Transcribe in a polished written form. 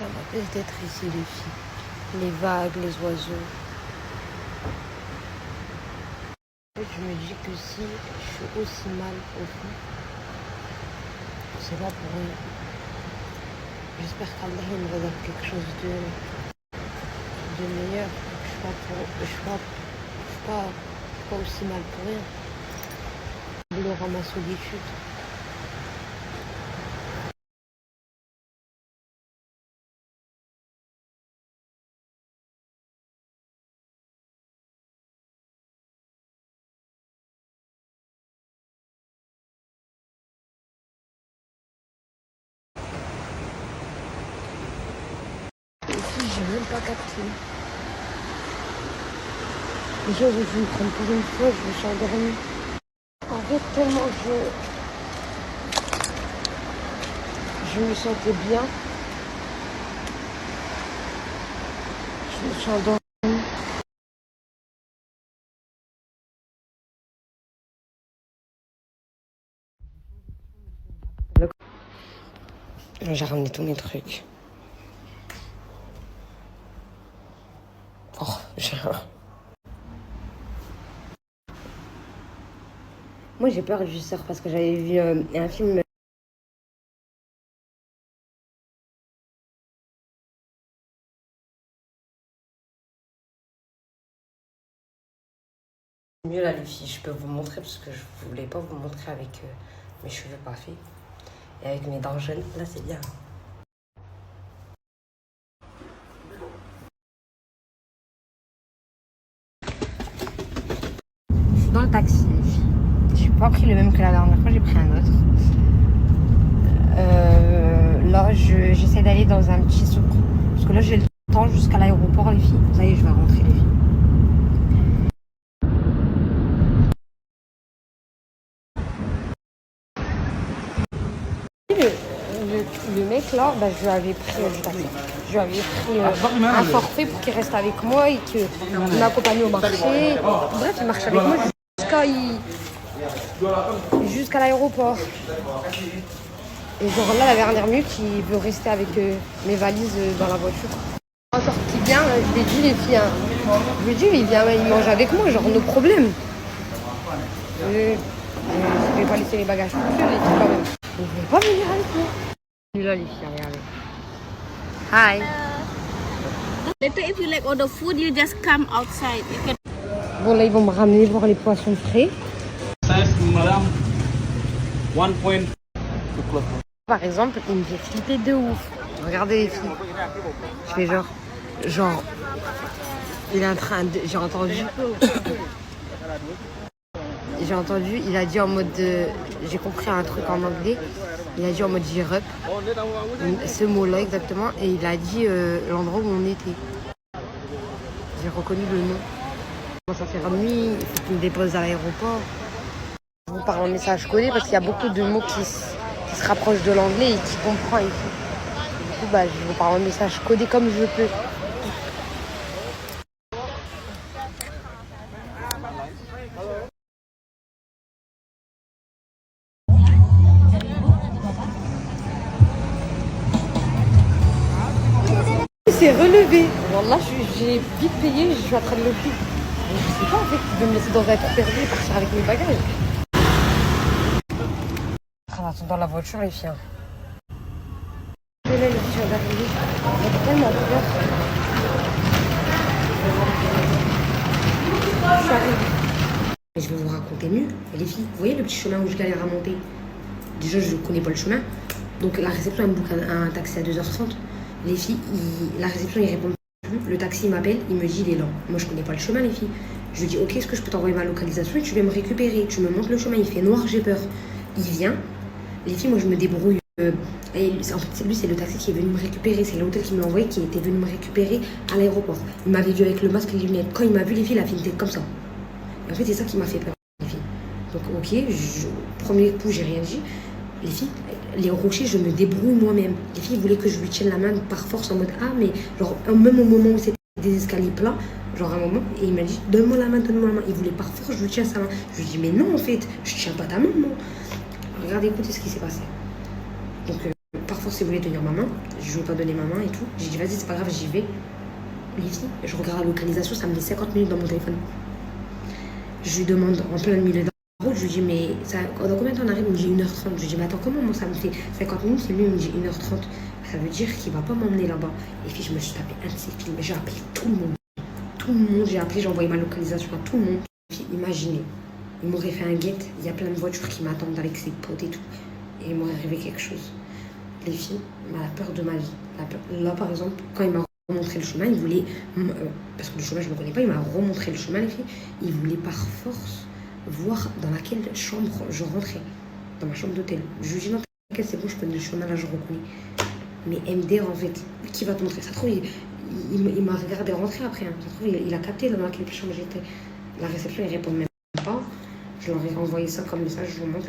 Ça m'empêche d'être ici, les filles. Les vagues, les oiseaux. En fait, je me dis que si je suis aussi mal au fond, c'est pas pour rien. J'espère qu'Allah me réserve quelque chose de meilleur. Je suis pas aussi mal pour rien. Il aura ma solitude. Et puis j'ai même pas capté. Déjà, j'ai dû me prendre pour une fois, je me suis endormie. En fait, tellement je me sentais bien, je me suis endormie. J'ai ramené tous mes trucs. Oh, Moi, j'ai peur du surf parce que j'avais vu un film. Mieux là, les filles, je peux vous montrer parce que je voulais pas vous montrer avec mes cheveux pas faits et avec mes dents jeunes. Là, c'est bien. Je suis dans le taxi, les filles. J'ai pas pris le même que la dernière fois, j'ai pris un autre. Là, j'essaie d'aller dans un petit souk. Parce que là, j'ai le temps jusqu'à l'aéroport, les filles. Ça y est, je vais rentrer, les filles. Le mec là, bah, je lui avais pris un forfait pour qu'il reste avec moi et qu'il m'accompagne au marché. Bref, il marche avec moi jusqu'à l'aéroport. Et genre là, la dernière minute, il veut rester avec mes valises dans la voiture. Encore qui vient, je lui ai dit les filles, hein. Je lui ai dit, il vient, il mange avec moi, genre nos problèmes. Je vais pas laisser les bagages tout seul, les filles quand même. Il ne veut pas venir avec moi. Là, les filles, regardez. Hi. Later, if you like order food, you just come outside. You can... Bon, là, ils vont me ramener voir les poissons frais. Madame, 1 point. Par exemple, il me fait flipper de ouf. Regardez les filles. Je fais genre, il est en train de... J'ai entendu, il a dit en mode... j'ai compris un truc en anglais. Il a dit en mode J-Rup. Ce mot-là exactement. Et il a dit l'endroit où on était. J'ai reconnu le nom. Ça fait nuit, il faut qu'il me dépose à l'aéroport. Je vous parle en message codé parce qu'il y a beaucoup de mots qui se rapprochent de l'anglais et qui comprend ici. Du coup, bah, je vous parle en message codé comme je peux. C'est relevé. Wallah, j'ai vite payé, je suis en train de le payer. Je sais pas en fait, il veut me laisser dans un trou perdu et partir avec mes bagages. En attendant la voiture, les filles. Et là, les filles, je viens d'arriver. J'ai tellement peur. Je suis arrivée. Et je vais vous raconter mieux. Et les filles, vous voyez le petit chemin où je galère à monter? Déjà, je ne connais pas le chemin. Donc la réception, elle me book un taxi à 2h30. Les filles, la réception, ils répondent plus. Le taxi m'appelle, il me dit il est lent. Moi, je connais pas le chemin, les filles. Je lui dis ok, est-ce que je peux t'envoyer ma localisation et tu viens me récupérer? Tu me montres le chemin, il fait noir, j'ai peur. Il vient. Les filles, moi, je me débrouille. Et en fait, lui, c'est le taxi qui est venu me récupérer. C'est l'hôtel qui me l'a envoyé, qui était venu me récupérer à l'aéroport. Il m'avait vu avec le masque et les lunettes. Quand il m'a vu, les filles, il a fait une tête comme ça. Et en fait, c'est ça qui m'a fait peur, les filles. Donc ok, premier coup, j'ai rien dit. Les filles, les rochers, je me débrouille moi-même. Les filles voulaient que je lui tienne la main par force en mode ah, mais genre, même au moment où c'était des escaliers plats, genre un moment, et il m'a dit donne-moi la main, donne-moi la main. Il voulait par force, je lui tiens sa main. Je lui dis mais non, en fait, je tiens pas ta main, moi. Regardez, écoutez ce qui s'est passé. Donc, par force, il voulait tenir ma main. Je lui ai pas donné ma main et tout. J'ai dit, vas-y, c'est pas grave, j'y vais. Les filles, je regarde la localisation, ça me met 50 minutes dans mon téléphone. Je lui demande en plein milieu de la route, je lui dis, mais dans combien de temps on arrive? Il me dit 1h30. Je lui dis, mais attends, comment moi ça me fait 50 minutes? Et lui, il me dit 1h30. Ça veut dire qu'il va pas m'emmener là-bas. Et puis, je me suis tapé un de ses films. J'ai appelé tout le monde. Tout le monde, j'ai appelé, j'ai envoyé ma localisation à tout le monde. Puis, imaginez, il m'aurait fait un guet. Il y a plein de voitures qui m'attendent avec ses potes et tout. Et il m'aurait arrivé quelque chose. Les filles, la peur de ma vie. Là, par exemple, quand il m'a remontré le chemin, il voulait, parce que le chemin je ne le connais pas, il m'a remontré le chemin, les filles. Il voulait par force voir dans laquelle chambre je rentrais, dans ma chambre d'hôtel. Je lui ai dit non, t'inquiète, c'est bon, je connais le chemin, là je reconnais. Mais MDR en fait, qui va te montrer? Ça se trouve, il m'a regardé rentrer après. Hein. Ça se trouve, il a capté dans laquelle chambre j'étais. La réception, il répond même pas. Je leur ai envoyé ça comme message, je vous montre.